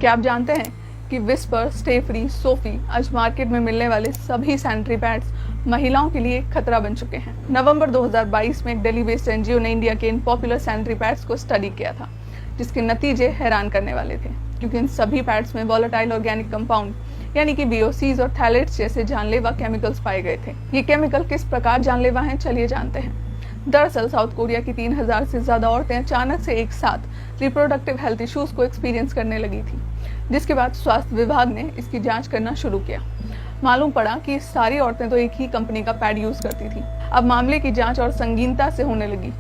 क्या आप जानते हैं कि विस्पर, स्टे फ्री, सोफी आज मार्केट में मिलने वाले सभी सैनिटरी पैड्स महिलाओं के लिए एक खतरा बन चुके हैं। नवंबर 2022 में एक दिल्ली बेस्ड एनजीओ ने इंडिया के इन पॉपुलर सैनिटरी पैड्स को स्टडी किया था, जिसके नतीजे हैरान करने वाले थे, क्योंकि इन सभी पैड्स में वॉलेटाइल ऑर्गेनिक कंपाउंड यानी कि VOCs और थैलेट्स जैसे जानलेवा केमिकल्स पाए गए थे। ये केमिकल किस प्रकार जानलेवा हैं, चलिए जानते हैं। दरअसल साउथ कोरिया की 3000 से ज्यादा औरतें अचानक से एक साथ रिप्रोडक्टिव हेल्थ इश्यूज को एक्सपीरियंस करने लगी थी, जिसके बाद स्वास्थ्य विभाग ने इसकी जांच करना शुरू किया। मालूम पड़ा कि सारी औरतें तो एक ही कंपनी का पैड यूज करती थी। अब मामले की जांच और संगीनता से होने लगी।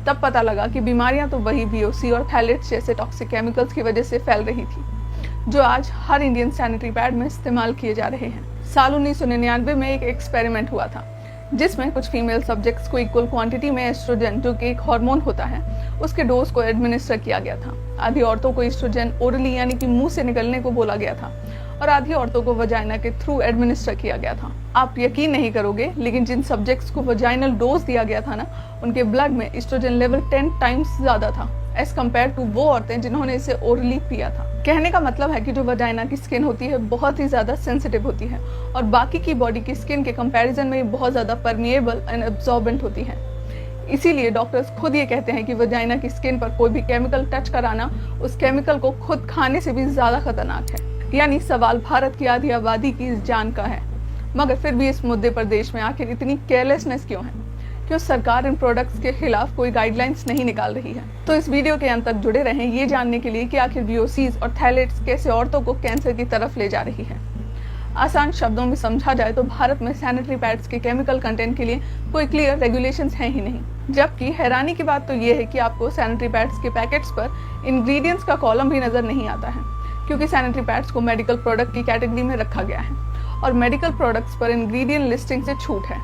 तब पता लगा कि बीमारियां तो वही VOC और थैलेट्स जैसे टॉक्सिक केमिकल्स की वजह से फैल रही थी, जो आज हर इंडियन सैनिटरी पैड में इस्तेमाल किए जा रहे हैं। साल 1999 में एक एक्सपेरिमेंट हुआ था, जिसमें कुछ फीमेल सब्जेक्ट्स को इक्वल क्वांटिटी में एस्ट्रोजन, जो कि एक हार्मोन होता है, उसके डोज को एडमिनिस्टर किया गया था। आधी औरतों को एस्ट्रोजन ओरली यानी कि मुंह से निकलने को बोला गया था और आधी औरतों को वजाइना के थ्रू एडमिनिस्टर किया गया था। आप यकीन नहीं करोगे, लेकिन जिन सब्जेक्ट्स को वजाइनल डोज दिया गया था ना, उनके ब्लड में एस्ट्रोजन लेवल 10 टाइम्स ज्यादा था एज कम्पेयर टू वो औरतें जिन्होंने इसे ओरली पिया था। कहने का मतलब है कि जो वजाइना की स्किन होती है बहुत ही ज्यादा सेंसिटिव होती है और बाकी की बॉडी की स्किन के कंपैरिजन में ये बहुत ज्यादा परमिएबल एंड एब्जॉर्बेंट होती है। इसीलिए डॉक्टर्स खुद ये कहते हैं कि वजाइना की स्किन पर कोई भी केमिकल टच कराना उस केमिकल को खुद खाने से भी ज्यादा खतरनाक है। यानी सवाल भारत की आधी आबादी की जान का है। मगर फिर भी इस मुद्दे पर देश में आखिर इतनी केयरलेसनेस क्यों है? क्यों सरकार इन प्रोडक्ट्स के खिलाफ कोई गाइडलाइंस नहीं निकाल रही है? तो इस वीडियो के अंत तक जुड़े रहें ये जानने के लिए कि आखिर VOCs और थैलेट्स कैसे औरतों को कैंसर की तरफ ले जा रही है। आसान शब्दों में समझा जाए तो भारत में सैनिटरी पैड्स के केमिकल कंटेंट के लिए कोई क्लियर रेगुलेशंस हैं ही नहीं। जबकि हैरानी की बात तो ये है कि आपको सैनिटरी पैड्स के पैकेट्स पर इंग्रेडिएंट्स का कॉलम भी नजर नहीं आता है, क्योंकि सैनिटरी पैड्स को मेडिकल प्रोडक्ट की कैटेगरी में रखा गया है और मेडिकल प्रोडक्ट्स पर इंग्रेडिएंट लिस्टिंग से छूट है।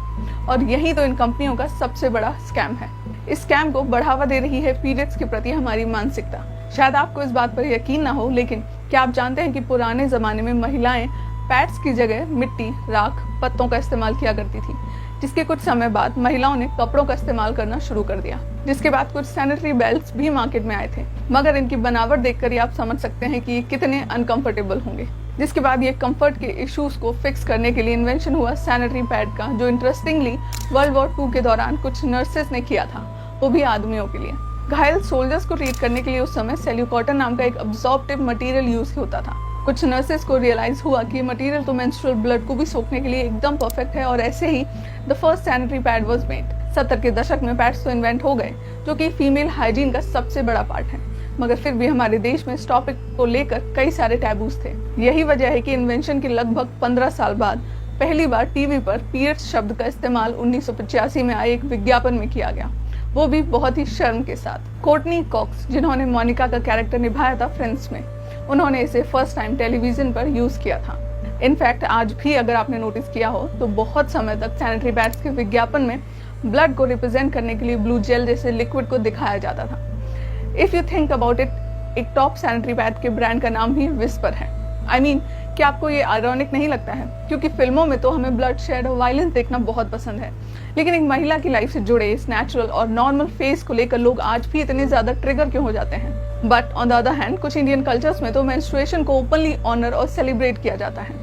और यही तो इन कंपनियों का सबसे बड़ा स्कैम है। इस स्कैम को बढ़ावा दे रही है पीरियड्स के प्रति हमारी मानसिकता। शायद आपको इस बात पर यकीन ना हो, लेकिन क्या आप जानते हैं कि पुराने जमाने में महिलाएं पैड्स की जगह मिट्टी, राख, पत्तों का इस्तेमाल किया करती थी, जिसके कुछ समय बाद महिलाओं ने कपड़ों का इस्तेमाल करना शुरू कर दिया। जिसके बाद कुछ सैनिटरी बेल्ट्स भी मार्केट में आए थे, मगर इनकी बनावट देखकर ही आप समझ सकते हैं कि ये कितने अनकंफर्टेबल होंगे। जिसके बाद ये कंफर्ट के इश्यूज को फिक्स करने के लिए इन्वेंशन हुआ सैनिटरी पैड का, जो इंटरेस्टिंगली वर्ल्ड वॉर 2 के दौरान कुछ नर्सेस ने किया था, वो भी आदमियों के लिए। घायल सोल्जर्स को ट्रीट करने के लिए उस समय सेल्यूकॉटन नाम का एक अब्जॉर्प्टिव मटेरियल यूज होता था। कुछ नर्सेस को रियलाइज हुआ कि मटेरियल तो मेंस्ट्रुअल ब्लड को भी सोखने के लिए एकदम परफेक्ट है, और ऐसे ही the first sanitary pad was made. 70 के दशक में पैड्स तो इन्वेंट हो गए, जो कि फीमेल हाइजीन का सबसे बड़ा पार्ट है, मगर फिर भी हमारे देश में इस टॉपिक को लेकर कई सारे टैबूज थे। यही वजह है कि इन्वेंशन के लगभग 15 साल बाद पहली बार टीवी पर पीरियड्स शब्द का इस्तेमाल 1985 में आए एक विज्ञापन में किया गया, वो भी बहुत ही शर्म के साथ। कोर्टनी कॉक्स, जिन्होंने मोनिका का कैरेक्टर निभाया था फ्रेंड्स में, उन्होंने इसे फर्स्ट टाइम टेलीविजन पर यूज किया था। इनफैक्ट आज भी अगर आपने नोटिस किया हो तो बहुत समय तक सैनिटरी पैड्स के विज्ञापन में ब्लड को रिप्रेजेंट करने के लिए ब्लू जेल जैसे लिक्विड को दिखाया जाता था। If you think about it, एक टॉप सैनिटरी पैड के ब्रांड का नाम भी विस्पर है। I mean, क्या आपको ये आयरॉनिक नहीं लगता है? क्योंकि फिल्मों में तो हमें ब्लड शेड और वायलेंस देखना बहुत पसंद है, लेकिन एक महिला की लाइफ से जुड़े इस नेचुरल और नॉर्मल फेस को लेकर लोग आज भी इतने ज्यादा ट्रिगर क्यों हो जाते हैं? But on the other hand, कुछ इंडियन कल्चर्स में तो मेंस्ट्रुएशन को ओपनली ऑनर और सेलिब्रेट किया जाता है,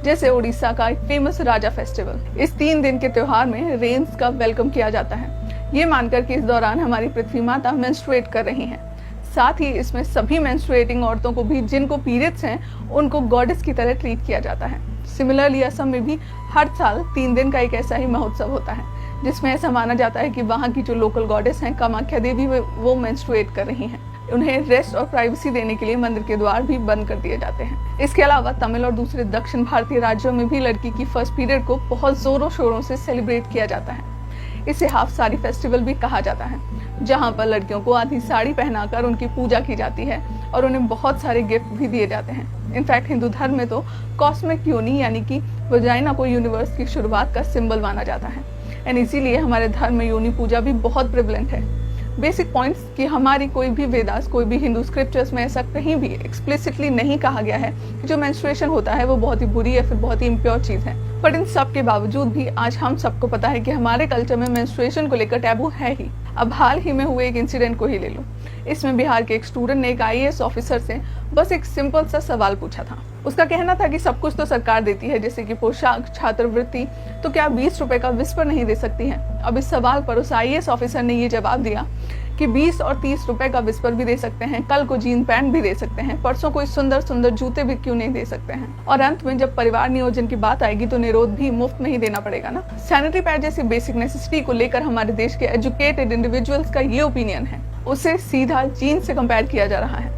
जैसे उड़ीसा का एक फेमस राजा फेस्टिवल। इस 3 दिन के त्योहार में रेन्स का वेलकम किया जाता है, ये मानकर कि इस दौरान हमारी पृथ्वी माता मेंस्ट्रुएट कर रही हैं। साथ ही इसमें सभी मेंस्ट्रुएटिंग औरतों को भी, जिनको पीरियड्स हैं, उनको गॉडेस की तरह ट्रीट किया जाता है। सिमिलरली असम में भी हर साल 3 दिन का एक ऐसा ही महोत्सव होता है, जिसमें ऐसा माना जाता है कि वहाँ की जो लोकल गॉडेस हैं, कामाख्या देवी, वो मेंस्ट्रुएट कर रही हैं। उन्हें रेस्ट और प्राइवेसी देने के लिए मंदिर के द्वार भी बंद कर दिए जाते हैं। इसके अलावा तमिल और दूसरे दक्षिण भारतीय राज्यों में भी लड़की की फर्स्ट पीरियड को बहुत जोरों शोरों से सेलिब्रेट किया जाता है। इसे हाफ साड़ी फेस्टिवल भी कहा जाता है, जहां पर लड़कियों को आधी साड़ी पहनाकर उनकी पूजा की जाती है और उन्हें बहुत सारे गिफ्ट भी दिए जाते हैं। इनफैक्ट हिंदू धर्म में तो कॉस्मिक योनि यानी कि वजाइना को यूनिवर्स की शुरुआत का सिंबल माना जाता है, एंड इसीलिए हमारे धर्म में योनि पूजा भी बहुत प्रिवलेंट है। बेसिक पॉइंट्स कि हमारी कोई भी वेदास, कोई भी हिंदू स्क्रिप्चर्स में ऐसा कहीं भी एक्सप्लिसिटली नहीं कहा गया है कि जो मेंस्ट्रुएशन होता है वो बहुत ही बुरी या फिर बहुत ही इम्प्योर चीज है। बट इन सब के बावजूद भी आज हम सबको पता है कि हमारे कल्चर में मेंस्ट्रुएशन को लेकर टैबू है ही। अब हाल ही में हुए एक इंसिडेंट को ही ले लो। इसमें बिहार के एक स्टूडेंट ने एक IAS ऑफिसर से बस एक सिंपल सा सवाल पूछा था। उसका कहना था कि सब कुछ तो सरकार देती है, जैसे कि पोशाक, छात्रवृत्ति, तो क्या 20 रुपए का विस्पर नहीं दे सकती है। अब इस सवाल पर उस IAS ऑफिसर ने ये जवाब दिया कि 20 और 30 रुपए का विस्पर भी दे सकते हैं, कल को जीन पैंट भी दे सकते हैं, परसों कोई सुंदर सुंदर जूते भी क्यों नहीं दे सकते हैं। और अंत में जब परिवार नियोजन की बात आएगी तो निरोध भी मुफ्त में ही देना पड़ेगा ना। सैनिटरी पैड जैसी बेसिक नेसेसिटी को लेकर हमारे देश के एजुकेटेड इंडिविजुअल्स का ये ओपिनियन है, उसे सीधा जीन्स से कंपेयर किया जा रहा है।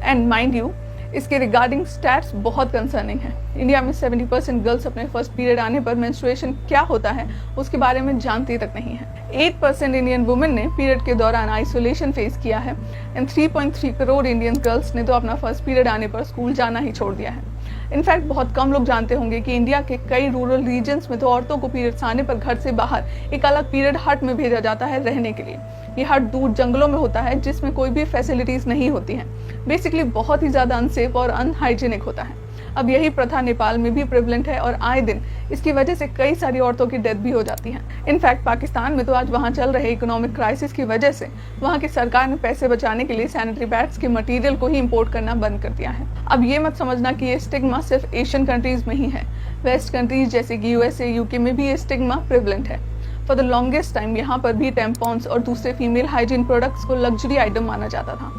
एंड माइंड यू, इसके रिगार्डिंग स्टैट्स बहुत कंसर्निंग है। इंडिया में 70% गर्ल्स अपने फर्स्ट पीरियड आने पर मेंस्ट्रुएशन क्या होता है उसके बारे में जानती तक नहीं है। 8% इंडियन वुमेन ने पीरियड के दौरान आइसोलेशन फेस किया है एंड 3.3 करोड़ इंडियन गर्ल्स ने तो अपना फर्स्ट पीरियड आने पर स्कूल जाना ही छोड़ दिया है। इनफैक्ट बहुत कम लोग जानते होंगे कि इंडिया के कई रूरल रीजन्स में तो औरतों को पीरियड्स आने पर घर से बाहर एक अलग पीरियड हट में भेजा जाता है रहने के लिए। ये हट दूर जंगलों में होता है जिसमें कोई भी फैसिलिटीज नहीं होती हैं। बेसिकली बहुत ही ज्यादा अनसेफ और अनहाइजीनिक होता है। अब यही प्रथा नेपाल में भी प्रेवलेंट है और आए दिन इसकी वजह से कई सारी औरतों की डेथ भी हो जाती है। इनफैक्ट पाकिस्तान में तो आज वहां चल रहे इकोनॉमिक क्राइसिस की वजह से वहां की सरकार ने पैसे बचाने के लिए सैनिटरी पैड्स के मटेरियल को ही इंपोर्ट करना बंद कर दिया है। अब ये मत समझना कि ये स्टिग्मा सिर्फ एशियन कंट्रीज में ही है। वेस्ट कंट्रीज जैसे कि USA, UK में भी ये स्टिग्मा प्रेवलेंट है। फॉर द लॉन्गेस्ट टाइम यहाँ पर भी टेम्पॉन्स और दूसरे फीमेल हाइजीन प्रोडक्ट्स को लग्जरी आइटम माना जाता था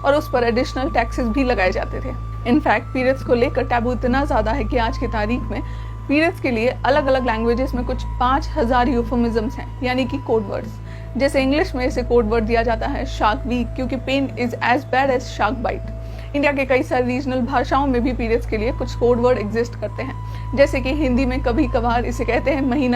और उस पर एडिशनल टैक्सेस भी लगाए जाते थे। इनफैक्ट पीरियड्स को लेकर टैबू इतना ज्यादा है कि आज की तारीख में पीरियड्स के लिए अलग अलग लैंग्वेजेस में कुछ 5000 यूफेमिज्म्स हैं, यानी कि कोड वर्ड्स। जैसे इंग्लिश में इसे कोड वर्ड दिया जाता है शार्क वीक, क्योंकि pain is as bad as shark bite. India के कई सारी रीजनल भाषाओं में भी पीरियड्स के लिए कुछ कोड वर्ड एग्जिस्ट करते हैं, जैसे कि हिंदी में कभी कभार इसे कहते हैं महीना